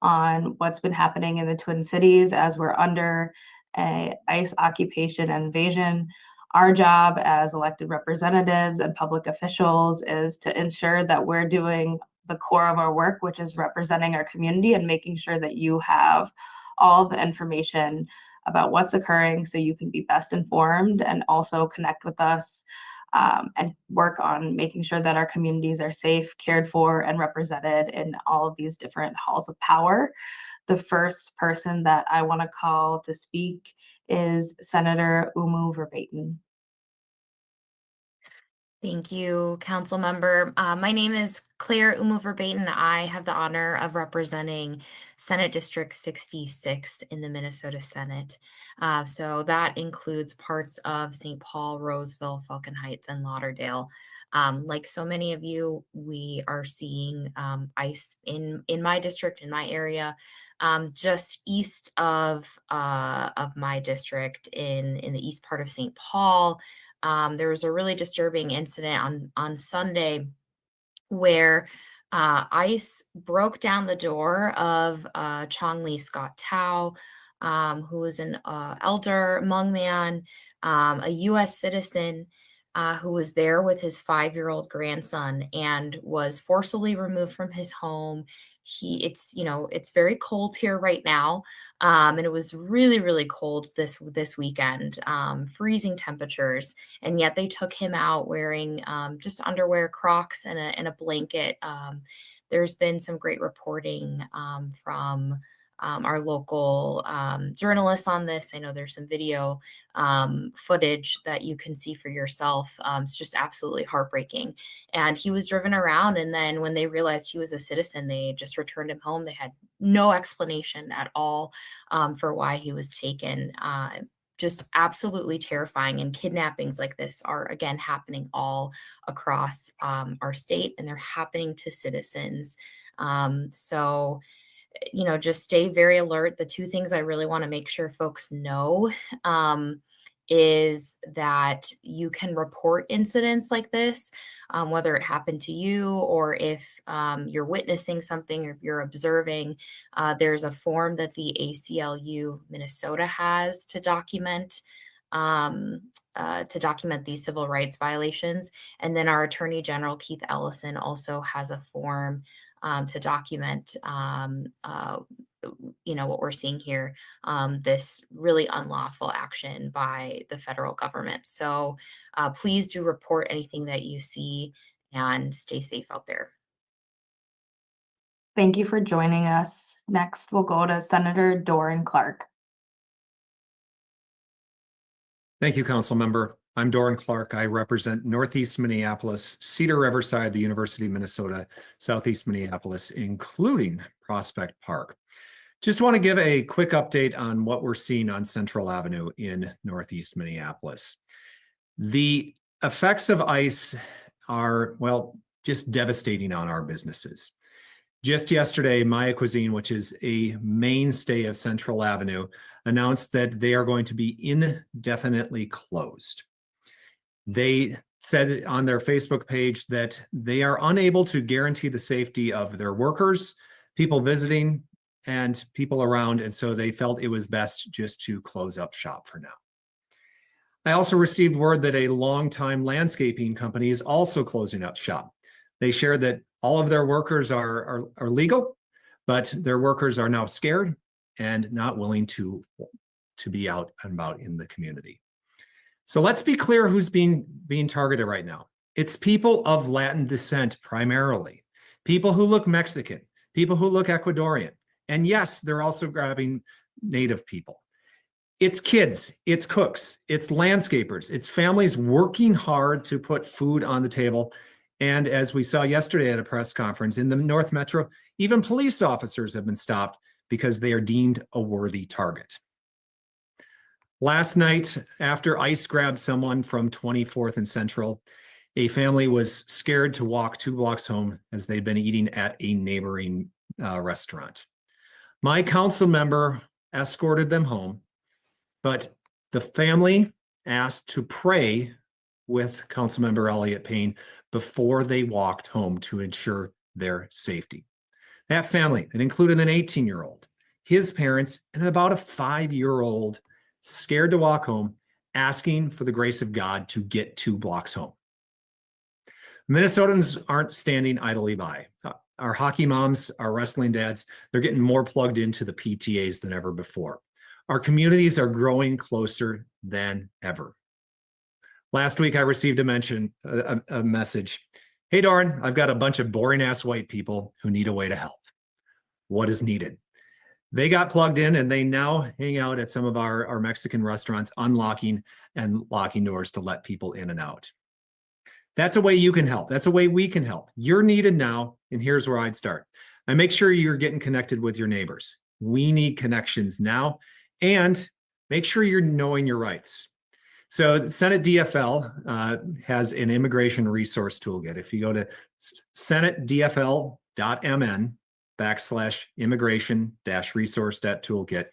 on what's been happening in the Twin Cities as we're under a ICE occupation and invasion. Our job as elected representatives and public officials is to ensure that we're doing the core of our work, which is representing our community and making sure that you have all the information about what's occurring so you can be best informed and also connect with us and work on making sure that our communities are safe, cared for, and represented in all of these different halls of power. The first person that I want to call to speak is Senator Oumou Verbeten. Thank you, Council Member. My name is Clare Oumou Verbeten. I have the honor of representing Senate District 66 in the Minnesota Senate. So that includes parts of St. Paul, Roseville, Falcon Heights, and Lauderdale. Like so many of you, we are seeing ICE in my district, in my area, just east of my district in the east part of St. Paul. There was a really disturbing incident on Sunday where ICE broke down the door of Conley Scott Tao, who was an elder Hmong man, a U.S. citizen who was there with his 5-year-old grandson and was forcibly removed from his home. It's very cold here right now. And it was really, really cold this weekend, freezing temperatures. And yet they took him out wearing just underwear, Crocs, and a blanket. There's been some great reporting from our local journalists on this. I know there's some video footage that you can see for yourself. It's just absolutely heartbreaking. And he was driven around, and then when they realized he was a citizen, they just returned him home. They had no explanation at all for why he was taken. Just absolutely terrifying. And kidnappings like this are, again, happening all across our state, and they're happening to citizens. So just stay very alert. The two things I really want to make sure folks know is that you can report incidents like this, whether it happened to you or if you're witnessing something or if you're observing. There's a form that the ACLU Minnesota has to document these civil rights violations. And then our Attorney General, Keith Ellison, also has a form to document what we're seeing here, this really unlawful action by the federal government. So please do report anything that you see and stay safe out there. Thank you for joining us. Next, we'll go to Senator Doron Clark. Thank you, Council Member. I'm Doron Clark. I represent Northeast Minneapolis, Cedar Riverside, the University of Minnesota, Southeast Minneapolis, including Prospect Park. Just want to give a quick update on what we're seeing on Central Avenue in Northeast Minneapolis. The effects of ICE are, well, just devastating on our businesses. Just yesterday, Maya Cuisine, which is a mainstay of Central Avenue, announced that they are going to be indefinitely closed. They said on their Facebook page that they are unable to guarantee the safety of their workers, people visiting, and people around, and so they felt it was best just to close up shop for now. I also received word that a longtime landscaping company is also closing up shop. They shared that all of their workers are legal, but their workers are now scared and not willing to be out and about in the community. So let's be clear who's being targeted right now. It's people of Latin descent primarily, people who look Mexican, people who look Ecuadorian, and yes, they're also grabbing Native people. It's kids, it's cooks, it's landscapers, it's families working hard to put food on the table. And as we saw yesterday at a press conference in the North Metro, even police officers have been stopped because they are deemed a worthy target. Last night, after ICE grabbed someone from 24th and Central, a family was scared to walk 2 blocks home as they'd been eating at a neighboring restaurant. My council member escorted them home, but the family asked to pray with Councilmember Elliott Payne before they walked home to ensure their safety. That family that included an 18-year-old, his parents, and about a 5-year-old scared to walk home, asking for the grace of God to get 2 blocks home. Minnesotans aren't standing idly by. Our hockey moms, our wrestling dads, they're getting more plugged into the PTAs than ever before. Our communities are growing closer than ever. Last week, I received a message. Hey, Doron, I've got a bunch of boring ass white people who need a way to help. What is needed? They got plugged in and they now hang out at some of our Mexican restaurants, unlocking and locking doors to let people in and out. That's a way you can help. That's a way we can help. You're needed now, and here's where I'd start. And make sure you're getting connected with your neighbors. We need connections now, and make sure you're knowing your rights. So Senate DFL has an immigration resource toolkit. If you go to senatedfl.mn/immigration-resource.toolkit,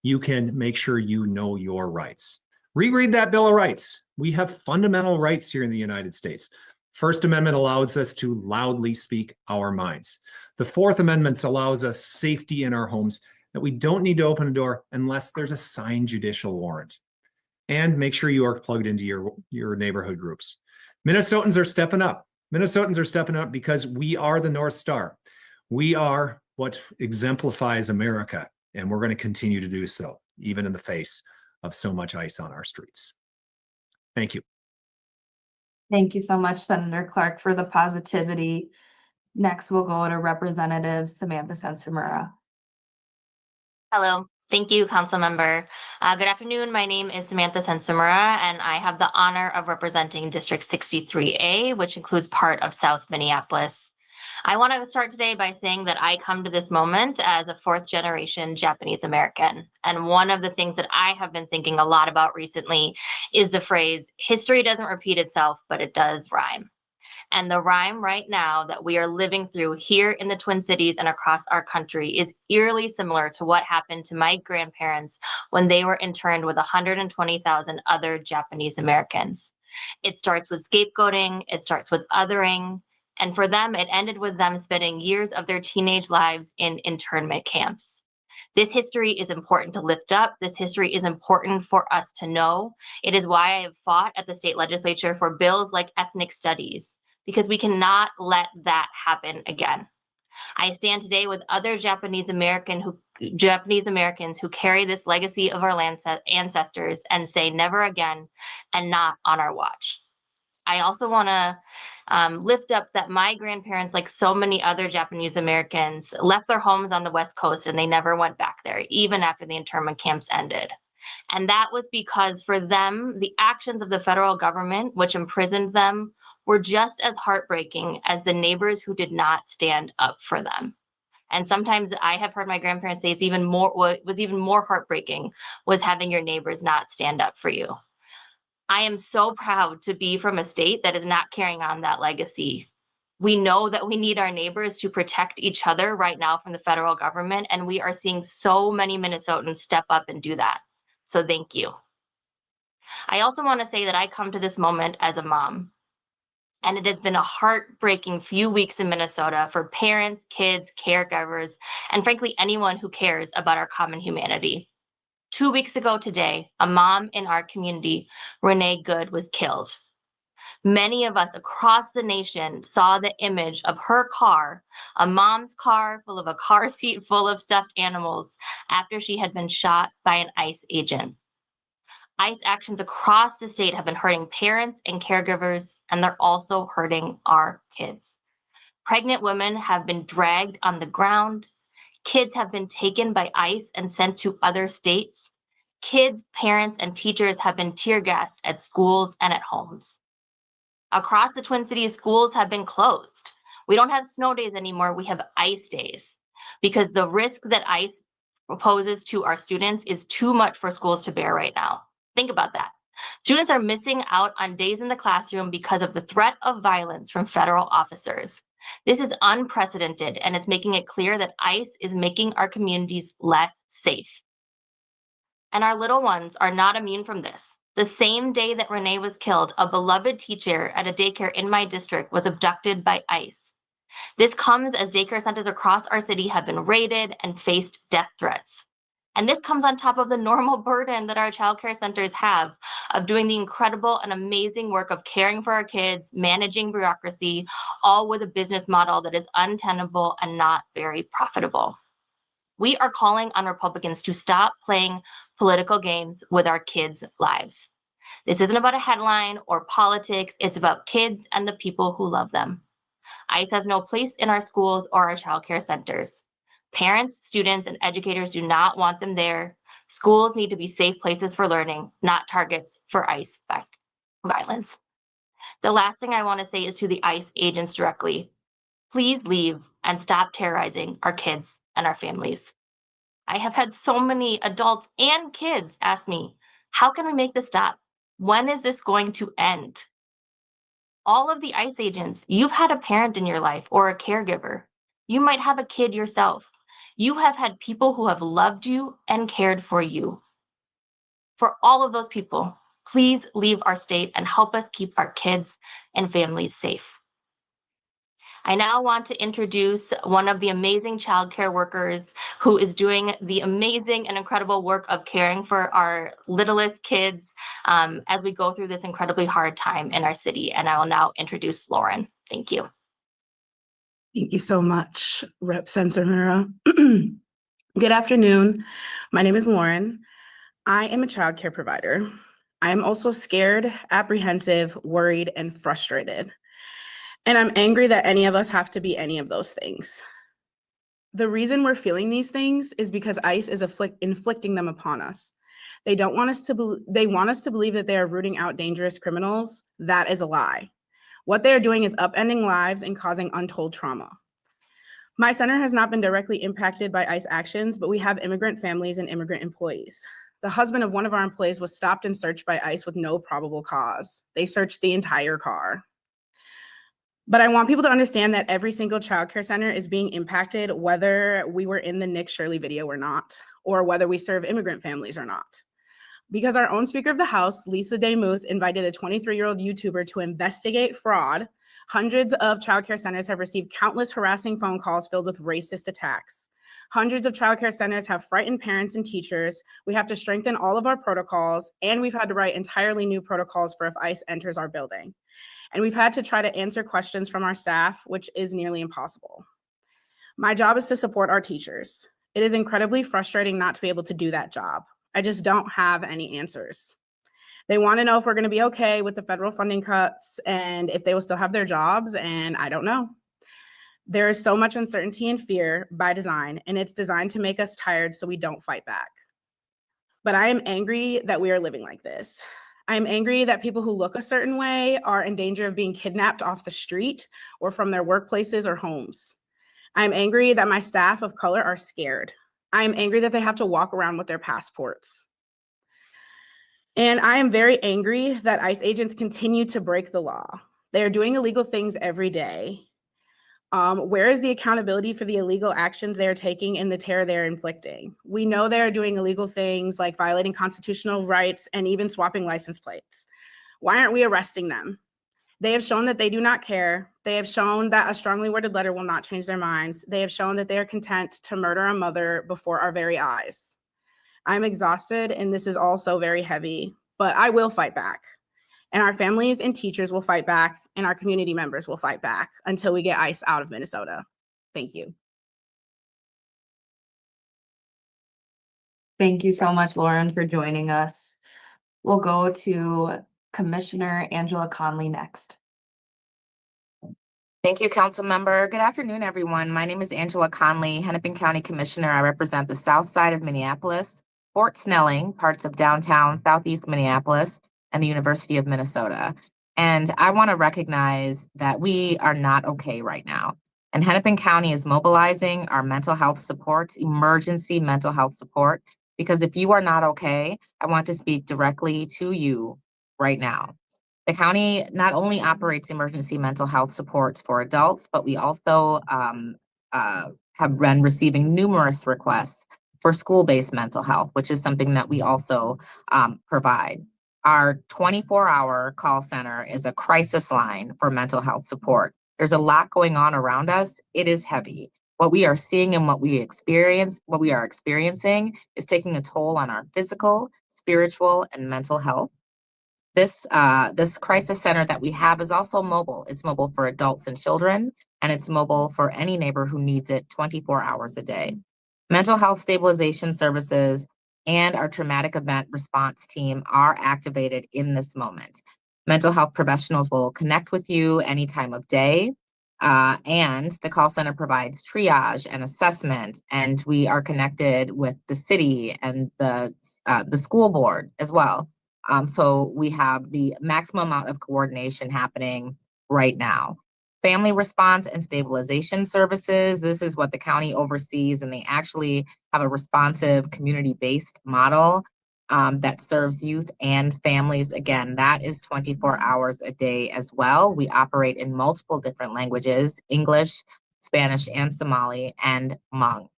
you can make sure you know your rights. Reread that Bill of Rights. We have fundamental rights here in the United States. First Amendment allows us to loudly speak our minds. The Fourth Amendment allows us safety in our homes, that we don't need to open a door unless there's a signed judicial warrant. And make sure you are plugged into your neighborhood groups. Minnesotans are stepping up. Minnesotans are stepping up because we are the North Star. We are what exemplifies America, and we're going to continue to do so, even in the face of so much ice on our streets. Thank you. Thank you so much, Senator Clark, for the positivity. Next, we'll go to Representative Samantha Sencer-Mura. Hello. Thank you, Councilmember. Good afternoon. My name is Samantha Sencer-Mura, and I have the honor of representing District 63A, which includes part of South Minneapolis. I want to start today by saying that I come to this moment as a 4th-generation Japanese American. And one of the things that I have been thinking a lot about recently is the phrase, history doesn't repeat itself, but it does rhyme. And the rhyme right now that we are living through here in the Twin Cities and across our country is eerily similar to what happened to my grandparents when they were interned with 120,000 other Japanese Americans. It starts with scapegoating, it starts with othering, and for them, it ended with them spending years of their teenage lives in internment camps. This history is important to lift up. This history is important for us to know. It is why I have fought at the state legislature for bills like ethnic studies, because we cannot let that happen again. I stand today with other Japanese Americans who carry this legacy of our ancestors and say never again and not on our watch. I also want to lift up that my grandparents, like so many other Japanese Americans, left their homes on the West Coast and they never went back there, even after the internment camps ended. And that was because for them, the actions of the federal government, which imprisoned them, were just as heartbreaking as the neighbors who did not stand up for them. And sometimes I have heard my grandparents say it's even more, what was even more heartbreaking was having your neighbors not stand up for you. I am so proud to be from a state that is not carrying on that legacy. We know that we need our neighbors to protect each other right now from the federal government, and we are seeing so many Minnesotans step up and do that. So thank you. I also want to say that I come to this moment as a mom. And it has been a heartbreaking few weeks in Minnesota for parents, kids, caregivers, and frankly, anyone who cares about our common humanity. 2 weeks ago today, a mom in our community, Renee Good, was killed. Many of us across the nation saw the image of her car, a mom's car full of a car seat full of stuffed animals, after she had been shot by an ICE agent. ICE actions across the state have been hurting parents and caregivers, and they're also hurting our kids. Pregnant women have been dragged on the ground. Kids have been taken by ICE and sent to other states. Kids, parents, and teachers have been tear gassed at schools and at homes. Across the Twin Cities, schools have been closed. We don't have snow days anymore, we have ice days, because the risk that ICE poses to our students is too much for schools to bear right now. Think about that. Students are missing out on days in the classroom because of the threat of violence from federal officers. This is unprecedented, and it's making it clear that ICE is making our communities less safe. And our little ones are not immune from this. The same day that Renee was killed, a beloved teacher at a daycare in my district was abducted by ICE. This comes as daycare centers across our city have been raided and faced death threats. And this comes on top of the normal burden that our childcare centers have of doing the incredible and amazing work of caring for our kids, managing bureaucracy, all with a business model that is untenable and not very profitable. We are calling on Republicans to stop playing political games with our kids' lives. This isn't about a headline or politics. It's about kids and the people who love them. ICE has no place in our schools or our childcare centers. Parents, students, and educators do not want them there. Schools need to be safe places for learning, not targets for ICE violence. The last thing I want to say is to the ICE agents directly. Please leave and stop terrorizing our kids and our families. I have had so many adults and kids ask me, how can we make this stop? When is this going to end? All of the ICE agents, you've had a parent in your life or a caregiver. You might have a kid yourself. You have had people who have loved you and cared for you. For all of those people, please leave our state and help us keep our kids and families safe. I now want to introduce one of the amazing childcare workers who is doing the amazing and incredible work of caring for our littlest kids as we go through this incredibly hard time in our city. And I will now introduce Lauren. Thank you. Thank you so much, Rep. Sencer-Mura. Good afternoon. My name is Lauren. I am a childcare provider. I am also scared, apprehensive, worried, and frustrated. And I'm angry that any of us have to be any of those things. The reason we're feeling these things is because ICE is inflicting them upon us. They want us to believe that they are rooting out dangerous criminals. That is a lie. What they are doing is upending lives and causing untold trauma. My center has not been directly impacted by ICE actions, but we have immigrant families and immigrant employees. The husband of one of our employees was stopped and searched by ICE with no probable cause. They searched the entire car. But I want people to understand that every single childcare center is being impacted, whether we were in the Nick Shirley video or not, or whether we serve immigrant families or not. Because our own Speaker of the House, Lisa DeMuth, invited a 23-year-old YouTuber to investigate fraud, hundreds of childcare centers have received countless harassing phone calls filled with racist attacks. Hundreds of childcare centers have frightened parents and teachers. We have to strengthen all of our protocols, and we've had to write entirely new protocols for if ICE enters our building. And we've had to try to answer questions from our staff, which is nearly impossible. My job is to support our teachers. It is incredibly frustrating not to be able to do that job. I just don't have any answers. They want to know if we're going to be okay with the federal funding cuts and if they will still have their jobs, and I don't know. There is so much uncertainty and fear by design, and it's designed to make us tired so we don't fight back. But I am angry that we are living like this. I'm angry that people who look a certain way are in danger of being kidnapped off the street or from their workplaces or homes. I'm angry that my staff of color are scared. I'm angry that they have to walk around with their passports. And I am very angry that ICE agents continue to break the law. They are doing illegal things every day. Where is the accountability for the illegal actions they are taking and the terror they're inflicting? We know they are doing illegal things like violating constitutional rights and even swapping license plates. Why aren't we arresting them? They have shown that they do not care. They have shown that a strongly worded letter will not change their minds. They have shown that they are content to murder a mother before our very eyes. I'm exhausted, and this is also very heavy, but I will fight back. And our families and teachers will fight back, and our community members will fight back until we get ICE out of Minnesota. Thank you. Thank you so much, Lauren, for joining us. We'll go to Commissioner Angela Conley next. Thank you, Council Member. Good afternoon, everyone. My name is Angela Conley, Hennepin County Commissioner. I represent the south side of Minneapolis, Fort Snelling, parts of downtown southeast Minneapolis, and the University of Minnesota. And I want to recognize that we are not okay right now. And Hennepin County is mobilizing our mental health support, emergency mental health support, because if you are not okay, I want to speak directly to you right now. The county not only operates emergency mental health supports for adults, but we also have been receiving numerous requests for school-based mental health, which is something that we also provide. Our 24-hour call center is a crisis line for mental health support. There's a lot going on around us. It is heavy. What we are seeing and what we are experiencing is taking a toll on our physical, spiritual, and mental health. This crisis center that we have is also mobile. It's mobile for adults and children, and it's mobile for any neighbor who needs it 24 hours a day. Mental health stabilization services and our traumatic event response team are activated in this moment. Mental health professionals will connect with you any time of day. And the call center provides triage and assessment, and we are connected with the city and the school board as well. So we have the maximum amount of coordination happening right now. Family response and stabilization services, this is what the county oversees, and they actually have a responsive community-based model that serves youth and families. Again, that is 24 hours a day as well. We operate in multiple different languages, English, Spanish, and Somali, and Hmong.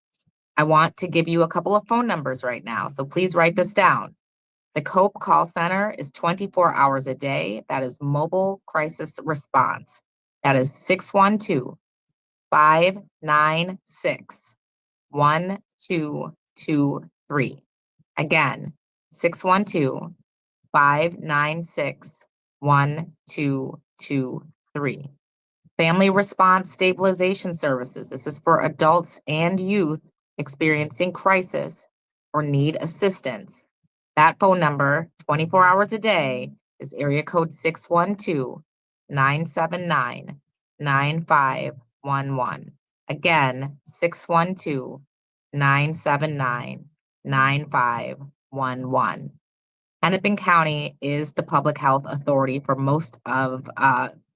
I want to give you a couple of phone numbers right now, so please write this down. The COPE call center is 24 hours a day. That is mobile crisis response. That is 612-596-1223. Again, 612-596-1223. Family response stabilization services. This is for adults and youth experiencing crisis or need assistance. That phone number, 24 hours a day, is area code 612-979-9511. Again, 612-979-9511. Hennepin County is the public health authority for most of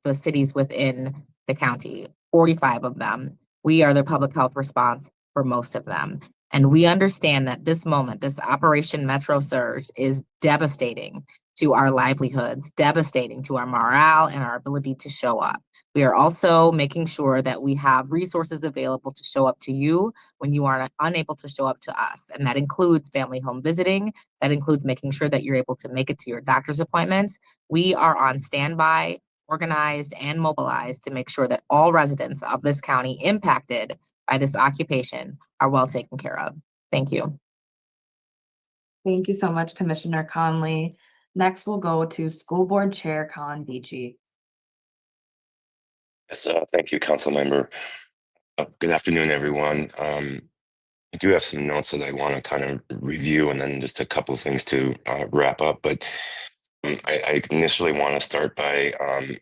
the cities within the county, 45 of them. We are the public health response for most of them. And we understand that this moment, this Operation Metro Surge, is devastating to our livelihoods, devastating to our morale and our ability to show up. We are also making sure that we have resources available to show up to you when you are unable to show up to us. And that includes family home visiting. That includes making sure that you're able to make it to your doctor's appointments. We are on standby, organized, and mobilized to make sure that all residents of this county impacted by this occupation are well taken care of. Thank you. Thank you so much, Commissioner Conley. Next, we'll go to School Board Chair Collin Beachy. Yes, thank you, Councilmember. Good afternoon, everyone. I do have some notes that I want to kind of review, and then just a couple of things to wrap up. But I initially want to start by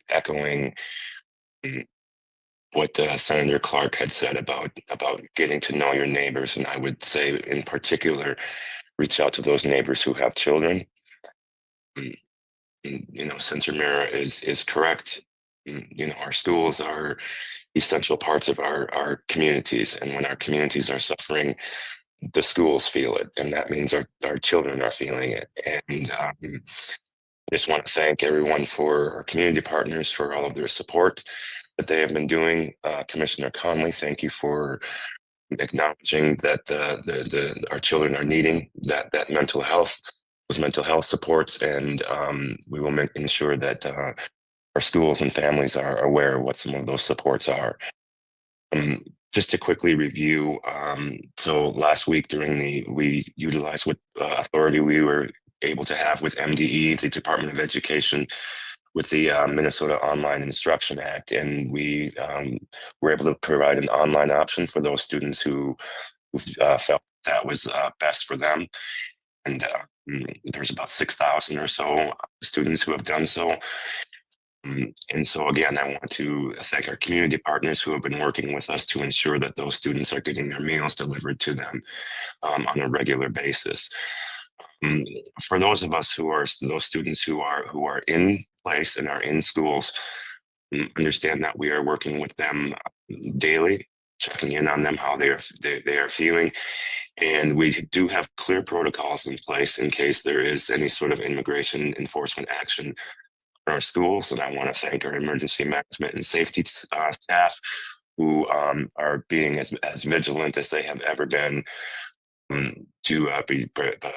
echoing what Senator Clark had said about getting to know your neighbors, and I would say, in particular, reach out to those neighbors who have children. Sencer-Mura is correct. Our schools are essential parts of our communities, and when our communities are suffering, the schools feel it, and that means our children are feeling it. And I just want to thank everyone, for our community partners, for all of their support that they have been doing. Commissioner Conley, thank you for acknowledging that our children are needing that mental health, those mental health supports, and we will ensure that our schools and families are aware of what some of those supports are. Just to quickly review, so last week we utilized what authority we were able to have with MDE, the Department of Education, with the Minnesota Online Instruction Act, and we were able to provide an online option for those students who felt that was best for them. And there's about 6,000 or so students who have done so. And so again, I want to thank our community partners who have been working with us to ensure that those students are getting their meals delivered to them on a regular basis. For those of us those students who are in place and are in schools, understand that we are working with them daily, checking in on them, how they are feeling. And we do have clear protocols in place in case there is any sort of immigration enforcement action in our schools. And I want to thank our emergency management and safety staff, who are being as vigilant as they have ever been to be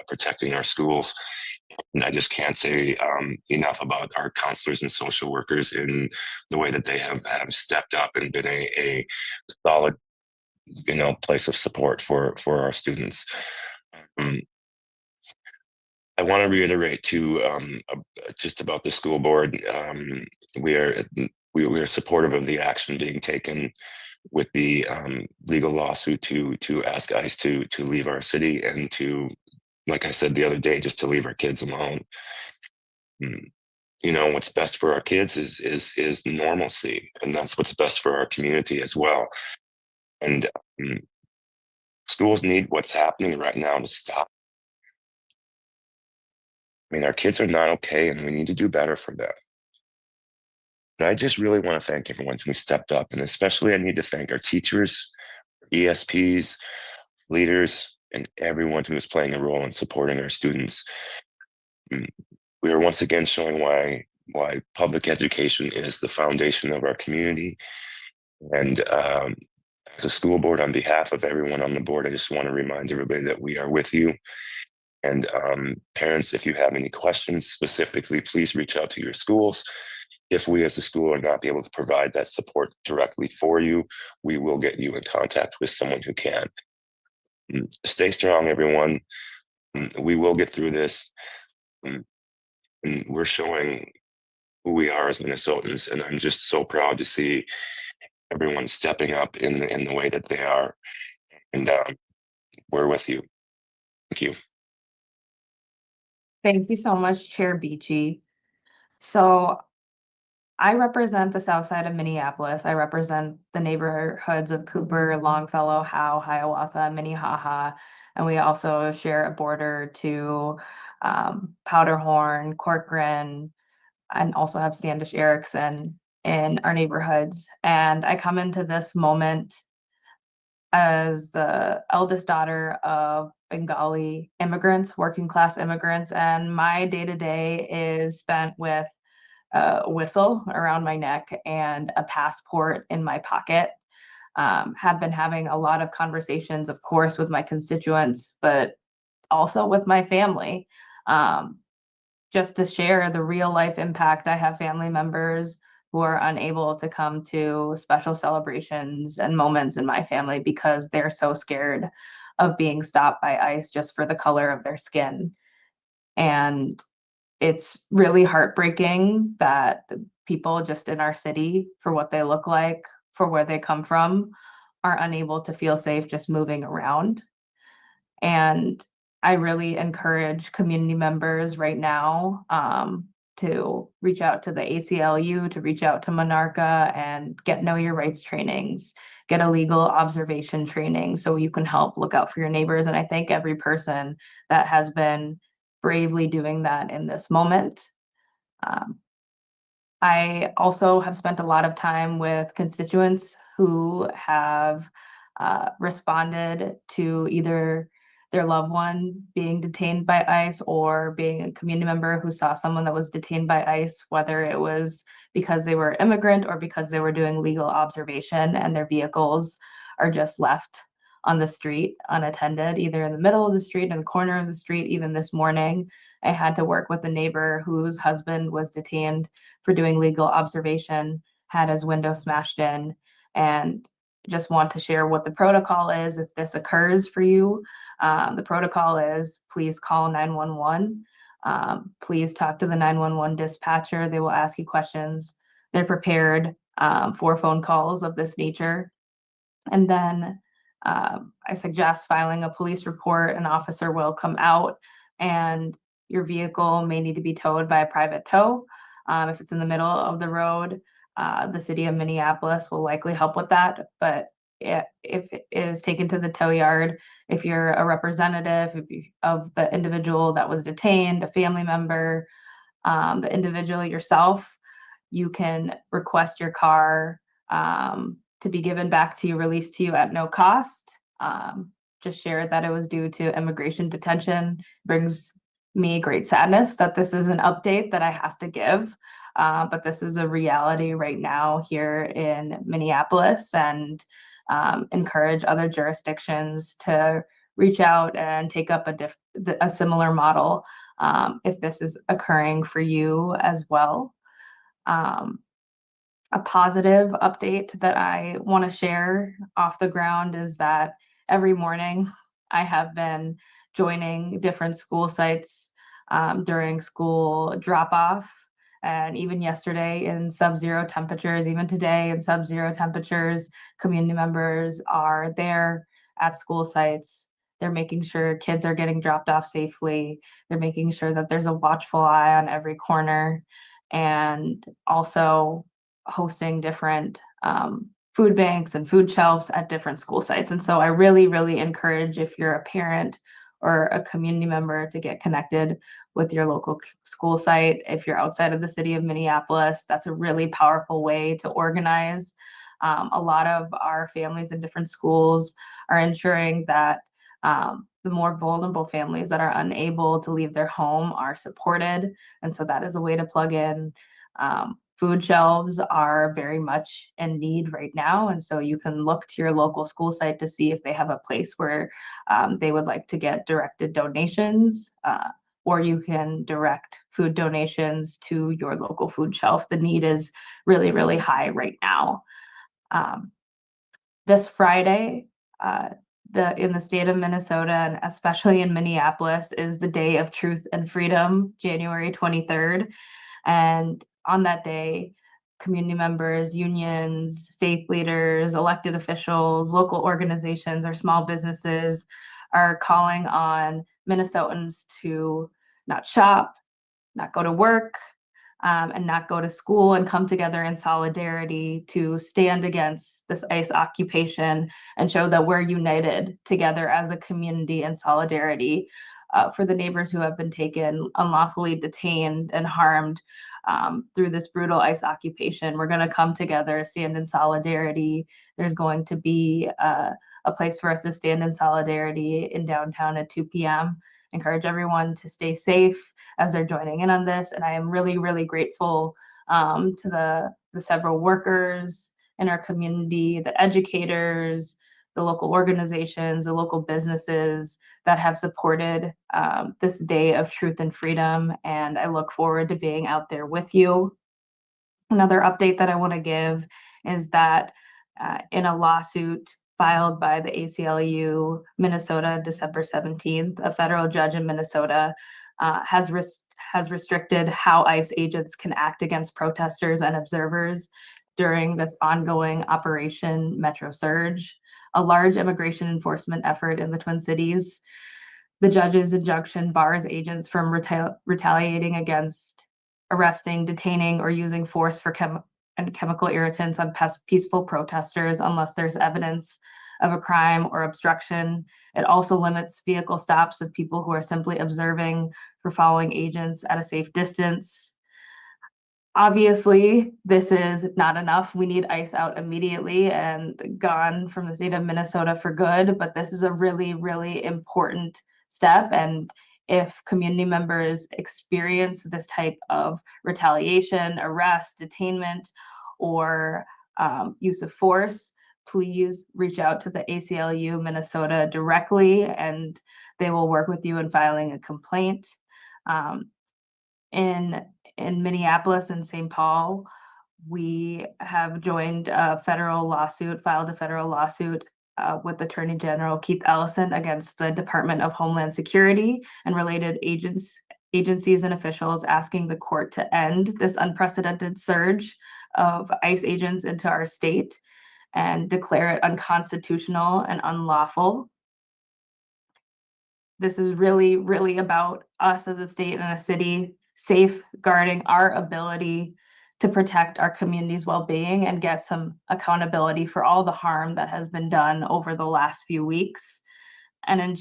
protecting our schools. And I just can't say enough about our counselors and social workers in the way that they have stepped up and been a solid, place of support for our students. I want to reiterate too, just about the school board. We are supportive of the action being taken with the legal lawsuit to ask ICE to leave our city and to, like I said the other day, just to leave our kids alone. What's best for our kids is normalcy, and that's what's best for our community as well. And schools need what's happening right now to stop. I mean, our kids are not okay, and we need to do better for them. And I just really want to thank everyone who stepped up, and especially I need to thank our teachers, ESPs, leaders, and everyone who is playing a role in supporting our students. We are once again showing why public education is the foundation of our community. And as a school board, on behalf of everyone on the board, I just want to remind everybody that we are with you. And parents, if you have any questions specifically, please reach out to your schools. If we as a school are not able to provide that support directly for you, we will get you in contact with someone who can. Stay strong, everyone. We will get through this. And we're showing who we are as Minnesotans. And I'm just so proud to see everyone stepping up in the way that they are. And we're with you. Thank you. Thank you so much, Chair Beachy. So I represent the south side of Minneapolis. I represent the neighborhoods of Cooper, Longfellow, Howe, Hiawatha, Minnehaha, and we also share a border to Powderhorn, Corcoran, and also have Standish Erickson in our neighborhoods. And I come into this moment as the eldest daughter of Bengali immigrants, working class immigrants, and my day-to-day is spent with a whistle around my neck and a passport in my pocket. Have been having a lot of conversations, of course, with my constituents, but also with my family, just to share the real life impact. I have family members who are unable to come to special celebrations and moments in my family because they're so scared of being stopped by ICE just for the color of their skin. And it's really heartbreaking that people just in our city, for what they look like, for where they come from, are unable to feel safe just moving around. And I really encourage community members right now to reach out to the ACLU, to reach out to Monarca and get Know Your Rights trainings, get a legal observation training so you can help look out for your neighbors. And I thank every person that has been bravely doing that in this moment. I also have spent a lot of time with constituents who have responded to either their loved one being detained by ICE or being a community member who saw someone that was detained by ICE, whether it was because they were immigrant or because they were doing legal observation and their vehicles are just left on the street unattended, either in the middle of the street, in the corner of the street. Even this morning, I had to work with a neighbor whose husband was detained for doing legal observation, had his window smashed in, and just want to share what the protocol is if this occurs for you. The protocol is please call 911. Please talk to the 911 dispatcher. They will ask you questions. They're prepared for phone calls of this nature. And then I suggest filing a police report. An officer will come out and your vehicle may need to be towed by a private tow. If it's in the middle of the road, the city of Minneapolis will likely help with that. But if it is taken to the tow yard, if you're a representative of the individual that was detained, a family member, the individual yourself, you can request your car to be given back to you, released to you at no cost. Just share that it was due to immigration detention. Brings me great sadness that this is an update that I have to give, but this is a reality right now here in Minneapolis, and encourage other jurisdictions to reach out and take up a similar model if this is occurring for you as well. A positive update that I want to share off the ground is that every morning I have been joining different school sites during school drop-off, and even yesterday in sub-zero temperatures, even today in sub-zero temperatures, community members are there at school sites. They're making sure kids are getting dropped off safely. They're making sure that there's a watchful eye on every corner, and also hosting different food banks and food shelves at different school sites. And so I really, really encourage, if you're a parent or a community member, to get connected with your local school site. If you're outside of the city of Minneapolis, that's a really powerful way to organize. A lot of our families in different schools are ensuring that the more vulnerable families that are unable to leave their home are supported. And so that is a way to plug in. Food shelves are very much in need right now. And so you can look to your local school site to see if they have a place where they would like to get directed donations, or you can direct food donations to your local food shelf. The need is really, really high right now. This Friday, in the state of Minnesota, and especially in Minneapolis, is the Day of Truth and Freedom, January 23rd. And on that day, community members, unions, faith leaders, elected officials, local organizations, or small businesses are calling on Minnesotans to not shop, not go to work, and not go to school, and come together in solidarity to stand against this ICE occupation and show that we're united together as a community in solidarity for the neighbors who have been taken, unlawfully detained, and harmed through this brutal ICE occupation. We're going to come together, stand in solidarity. There's going to be a place for us to stand in solidarity in downtown at 2 p.m. Encourage everyone to stay safe as they're joining in on this. And I am really, really grateful to the several workers in our community, the educators, the local organizations, the local businesses that have supported this Day of Truth and Freedom. And I look forward to being out there with you. Another update that I want to give is that in a lawsuit filed by the ACLU Minnesota, December 17th, a federal judge in Minnesota has restricted how ICE agents can act against protesters and observers during this ongoing Operation Metro Surge, a large immigration enforcement effort in the Twin Cities. The judge's injunction bars agents from retaliating against arresting, detaining, or using force for chemical irritants on peaceful protesters unless there's evidence of a crime or obstruction. It also limits vehicle stops of people who are simply observing for following agents at a safe distance. Obviously, this is not enough. We need ICE out immediately and gone from the state of Minnesota for good, but this is a really, really important step. And if community members experience this type of retaliation, arrest, detainment, or use of force, please reach out to the ACLU Minnesota directly, and they will work with you in filing a complaint. In Minneapolis and St. Paul, we have joined a federal lawsuit, filed a federal lawsuit with Attorney General Keith Ellison against the Department of Homeland Security and related agencies and officials, asking the court to end this unprecedented surge of ICE agents into our state and declare it unconstitutional and unlawful. This is really, really about us as a state and a city safeguarding our ability to protect our community's well-being and get some accountability for all the harm that has been done over the last few weeks, and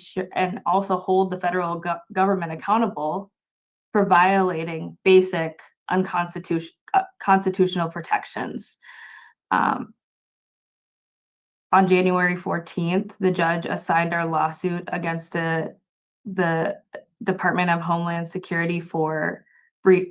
also hold the federal government accountable for violating basic constitutional protections. On January 14th, the judge assigned our lawsuit against the Department of Homeland Security for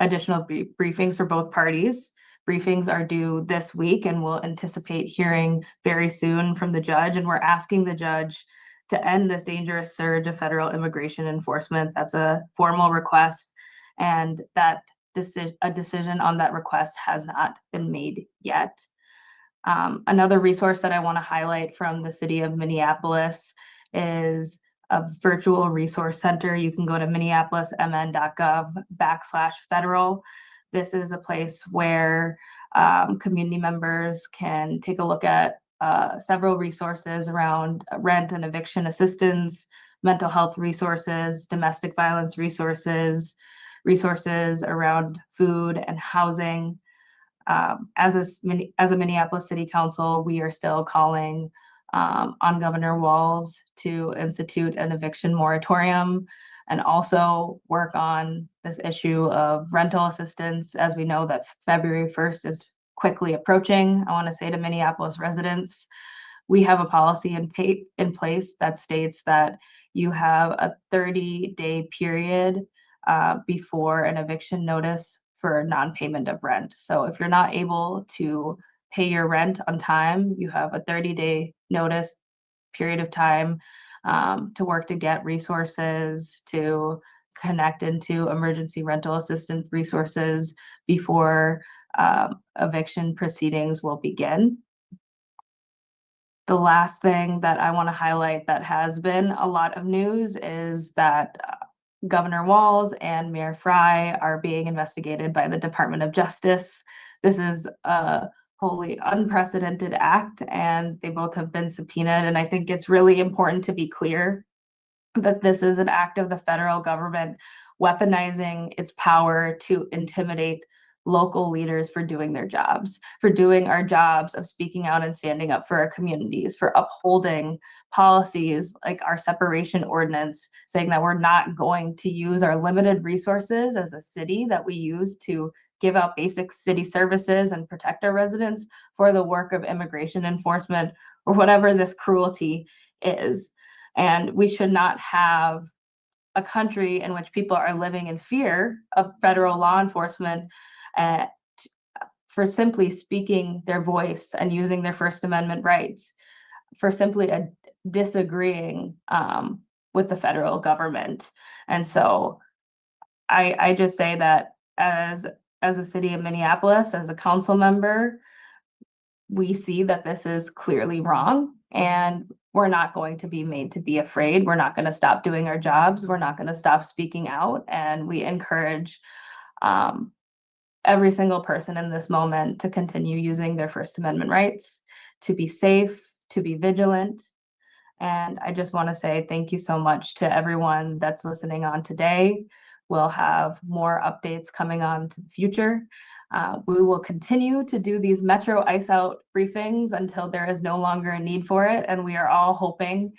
additional briefings for both parties. Briefings are due this week, and we'll anticipate hearing very soon from the judge. And we're asking the judge to end this dangerous surge of federal immigration enforcement. That's a formal request, and that a decision on that request has not been made yet. Another resource that I want to highlight from the city of Minneapolis is a virtual resource center. You can go to minneapolismn.gov/federal. This is a place where community members can take a look at several resources around rent and eviction assistance, mental health resources, domestic violence resources, resources around food and housing. As a Minneapolis City Council, we are still calling on Governor Walz to institute an eviction moratorium and also work on this issue of rental assistance, as we know that February 1st is quickly approaching. I want to say to Minneapolis residents, we have a policy in place that states that you have a 30-day period before an eviction notice for non-payment of rent. So if you're not able to pay your rent on time, you have a 30-day notice period of time to work to get resources, to connect into emergency rental assistance resources before eviction proceedings will begin. The last thing that I want to highlight that has been a lot of news is that Governor Walz and Mayor Frey are being investigated by the Department of Justice. This is a wholly unprecedented act, and they both have been subpoenaed. And I think it's really important to be clear that this is an act of the federal government weaponizing its power to intimidate local leaders for doing their jobs, for doing our jobs of speaking out and standing up for our communities, for upholding policies like our separation ordinance, saying that we're not going to use our limited resources as a city that we use to give out basic city services and protect our residents for the work of immigration enforcement or whatever this cruelty is. And we should not have a country in which people are living in fear of federal law enforcement for simply speaking their voice and using their First Amendment rights, for simply disagreeing with the federal government. And so I just say that as a city of Minneapolis, as a council member, we see that this is clearly wrong, and we're not going to be made to be afraid. We're not going to stop doing our jobs. We're not going to stop speaking out. And we encourage every single person in this moment to continue using their First Amendment rights, to be safe, to be vigilant. And I just want to say thank you so much to everyone that's listening on today. We'll have more updates coming on to the future. We will continue to do these Metro Ice Out briefings until there is no longer a need for it. And we are all hoping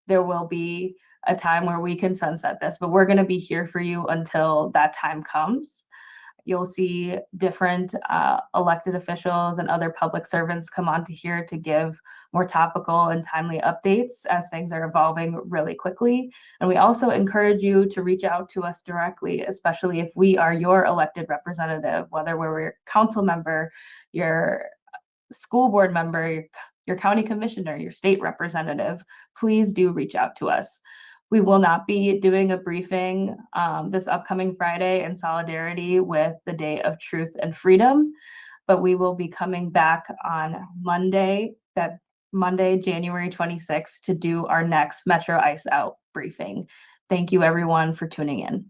there will be a time where we can sunset this, but we're going to be here for you until that time comes. You'll see different elected officials and other public servants come onto here to give more topical and timely updates as things are evolving really quickly. And we also encourage you to reach out to us directly, especially if we are your elected representative, whether we're your council member, your school board member, your county commissioner, your state representative. Please do reach out to us. We will not be doing a briefing this upcoming Friday in solidarity with the Day of Truth and Freedom, but we will be coming back on Monday, January 26th, to do our next Metro Ice Out briefing. Thank you, everyone, for tuning in.